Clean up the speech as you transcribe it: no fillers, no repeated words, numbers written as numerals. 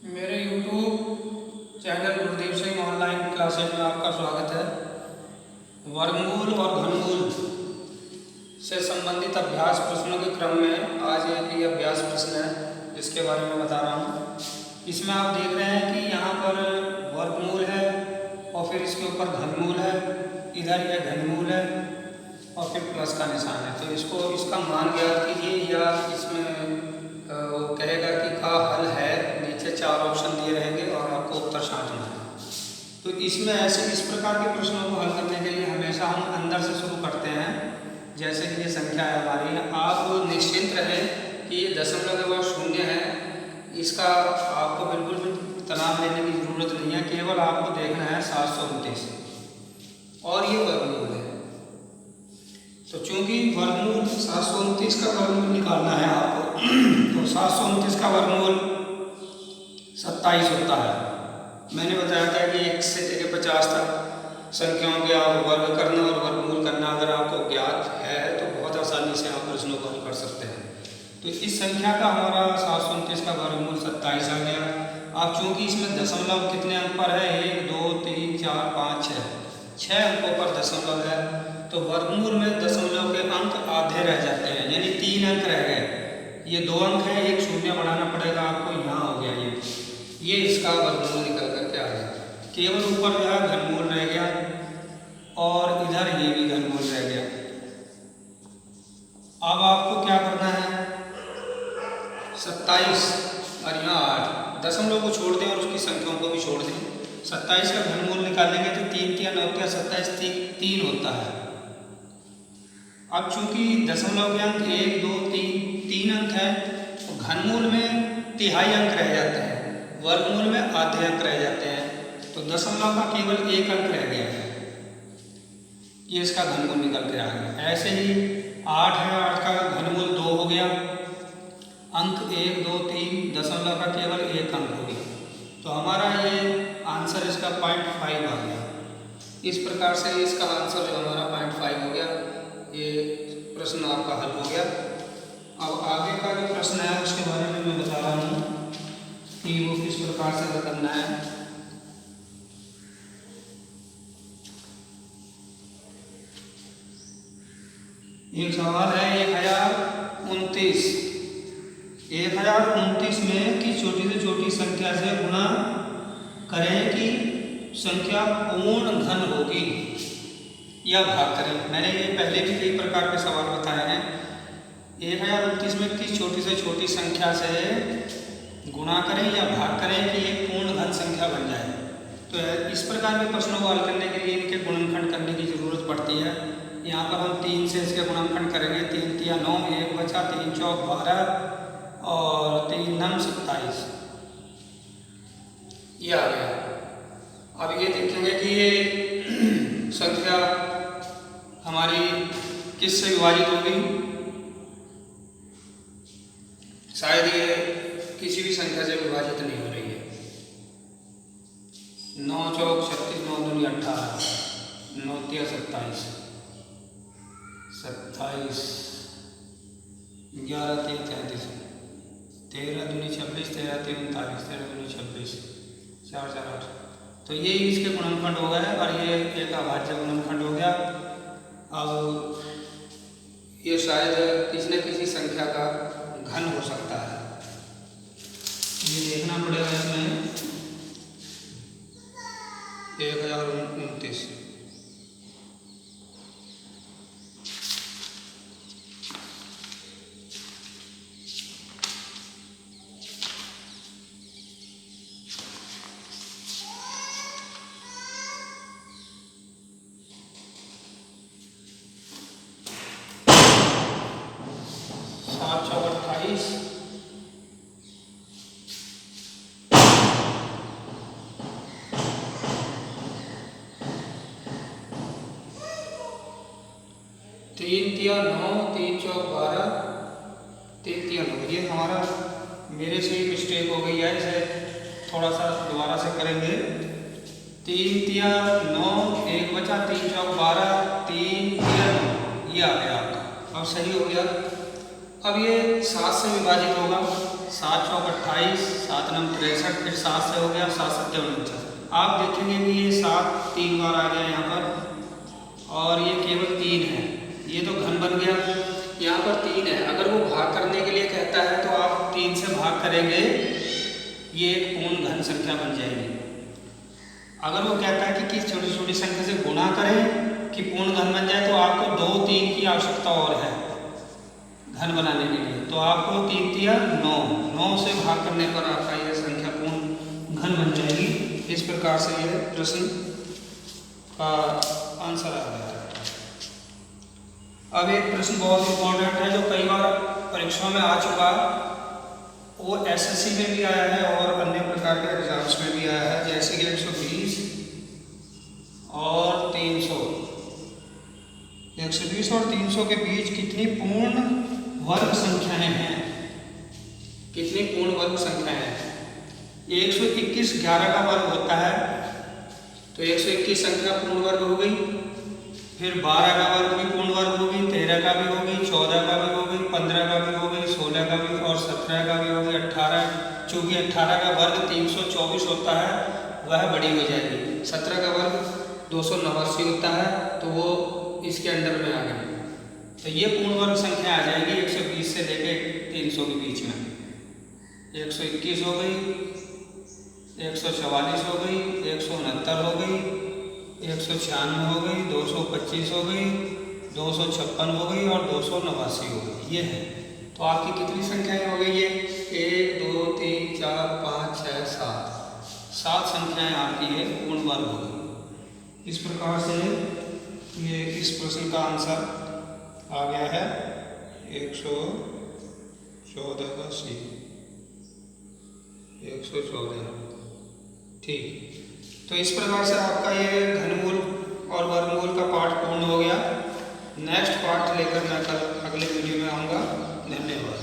मेरे YouTube channel Gurdev Singh online classes में आपका स्वागत है। वर्गमूल और घनमूल से संबंधित अभ्यास प्रश्नों के क्रम में आज एक ही अभ्यास प्रश्न है जिसके बारे में बता रहा हूँ। इसमें आप देख रहे हैं कि यहाँ पर वर्गमूल है और फिर इसके ऊपर घनमूल है, इधर यह घनमूल है और फिर प्लस का निशान है। तो इसका मान ज्ञात कीजिए या इसमें वो कहेगा कि का हल है, नीचे 4 ऑप्शन दिए रहेंगे और आपको उत्तर छांटना है। तो इसमें इस प्रकार के प्रश्नों को हल करने के लिए हमेशा हम अंदर से शुरू करते हैं। जैसे कि ये संख्या है हमारी, आप निश्चिंत रहें कि ये दशमलव के बाद शून्य है, इसका आपको बिल्कुल भी तनाव लेने की ज़रूरत नहीं है। केवल आपको देखना है 729 और ये वर्गमूल है। तो चूंकि वर्गमूल 729 का वर्गमूल निकालना है आपको, तो 729 का वर्गमूल 27 होता है। मैंने बताया था कि 1 से लेकर 50 तक संख्याओं के आप वर्ग करना और वर्गमूल करना अगर आपको ज्ञात है तो बहुत आसानी से आप प्रश्नों को हल कर सकते हैं। तो इस संख्या का हमारा 729 का वर्गमूल 27 आ गया। अब चूंकि इसमें दशमलव कितने अंक पर है, 1 2 3 4 5 6 अंकों पर दशमलव है, तो वर्गमूल में दशमलव के अंक आधे रह जाते हैं, यानी 3 अंक रह गए। ये 2 अंक है, एक शून्य बढ़ाना पड़ेगा आपको, यहाँ हो गया ये इसका वर्गमूल निकल करके आ गया। केवल ऊपर जो है घनमूल रह गया और इधर ये भी घनमूल रह गया। अब आपको क्या करना है, 27 और यहाँ 8 दशमलव को छोड़ दें और उसकी संख्याओं को भी छोड़ दें। 27 का घनमूल निकालेंगे तो 3 तिया 9 तिया 27 3 होता है। अब चूंकि दशमलव के अंक 1 2 3 अंक है, तो घनमूल में तिहाई अंक रह जाते हैं, वर्गमूल में आधे अंक रह जाते हैं, तो दशमलव का केवल 1 अंक रह गया है, ये इसका घनमूल निकल के आ गया। ऐसे ही 8 है, 8 का घनमूल 2 हो गया, अंक 1 2 3 दशमलव का केवल 1 अंक हो गया, तो हमारा ये आंसर इसका 0.5 आ गया। इस प्रकार से इसका आंसर जो हमारा 0.5 हो गया, ये प्रश्न आपका हल हो गया। अब आगे का जो प्रश्न है उसके बारे में मैं बता रहा हूँ कि वो किस प्रकार से हल करना है। एक सवाल है 1029। 1029 में कि छोटी से छोटी संख्या से गुणा करें कि संख्या पूर्ण घन होगी या भाग करें। मैंने ये पहले भी कई प्रकार के सवाल बताए हैं। 1029 में किस छोटी से छोटी संख्या से गुणा करें या भाग करें कि एक पूर्ण घन संख्या बन जाए। तो इस प्रकार के प्रश्नों को हल करने के लिए इनके गुणनखंड करने की ज़रूरत पड़ती है। यहाँ पर हम 3 से इसके गुणनखंड करेंगे, 3 तिया 9, 1 बचा, 3 चौक 12 और 3 नम 27, ये आ गया। अब ये देखेंगे कि ये संख्या हमारी किससे विभाजित होगी। शायद ये किसी भी संख्या से विभाजित नहीं हो रही है। 9 चौक 36, 9 दूनी 18, 9 तिया 27, 27, 11 तिया 33, 13 दूनी 26, 13 तिया 39, 13 दूनी 26, 4 4 8। तो ये इसके गुणनखंड हो गए और ये एक अभाज्य गुणनखंड हो गया। अब ये शायद किसी न किसी संख्या का घन हो सकता है, ये देखना पड़ेगा। इसमें 1029 7 चौक 28, 3 तिया 9, 3 चौक 12, 3 तिया 9। ये हमारा मेरे से ही मिस्टेक हो गई है, इसे थोड़ा सा दोबारा से करेंगे। 3 तिया 9, 1 बचा, 3 चौक 12, 3 तिया 9, ये आ गया आपका, अब सही हो गया। अब ये 7 से विभाजित होगा, 7 चौक 28, 7 नम 63, फिर 7 से हो गया 7 7 49। आप देखेंगे कि ये 7 3 बार आ गया यहाँ पर और ये केवल 3 है, ये तो घन बन गया। यहाँ पर 3 है, अगर वो भाग करने के लिए कहता है तो आप 3 से भाग करेंगे, ये एक पूर्ण घन संख्या बन जाएगी। अगर वो कहता है कि किस छोटी छोटी संख्या से गुणा करें कि पूर्ण घन बन जाए, तो आपको 2 3 की आवश्यकता और है घन बनाने के लिए। तो आपको 3 तिया 9, 9 से भाग करने पर आपका यह संख्या पूर्ण घन बन जाएगी। इस प्रकार से यह प्रश्न का आंसर आ गया। अब एक प्रश्न बहुत इंपॉर्टेंट है जो कई बार परीक्षाओं में आ चुका, वो एसएससी में भी आया है और अन्य प्रकार के एग्जाम्स में भी आया है, जैसे कि 120 और 300। 120 और 300 के बीच कितनी पूर्ण वर्ग संख्याएं हैं, कितनी पूर्ण वर्ग संख्याएं हैं? 121 11 का वर्ग होता है, तो 121 संख्या पूर्ण वर्ग हो गई। फिर 12 का वर्ग भी पूर्ण वर्ग होगी, 13 का भी होगी, 14 का भी होगी, 15 का भी होगी, 16 का भी और 17 का भी होगी, 18। चूंकि 18 का वर्ग 324 होता है, वह बड़ी हो जाएगी। 17 का वर्ग 289 होता है, तो वो इसके अंडर में आ गई। तो ये पूर्ण वर्ग संख्या आ जाएगी 120 से लेके 300 के बीच में। 121 हो गई, 144 हो गई, 169 हो गई, 196 हो गई, 225 हो गई, 256 हो गई और 289 हो गई। ये है, तो आपकी कितनी संख्याएं हो गई? ये 1 2 3 4 5 6 7 संख्याएं आपकी ये पूर्ण वर्ग हो गई। इस प्रकार से ये इस प्रश्न का आंसर आ गया है 114 का सी, 114। ठीक, तो इस प्रकार से आपका ये घनमूल और वर्गमूल का पाठ पूर्ण हो गया। नेक्स्ट पाठ लेकर मैं कल अगले वीडियो में आऊँगा। धन्यवाद।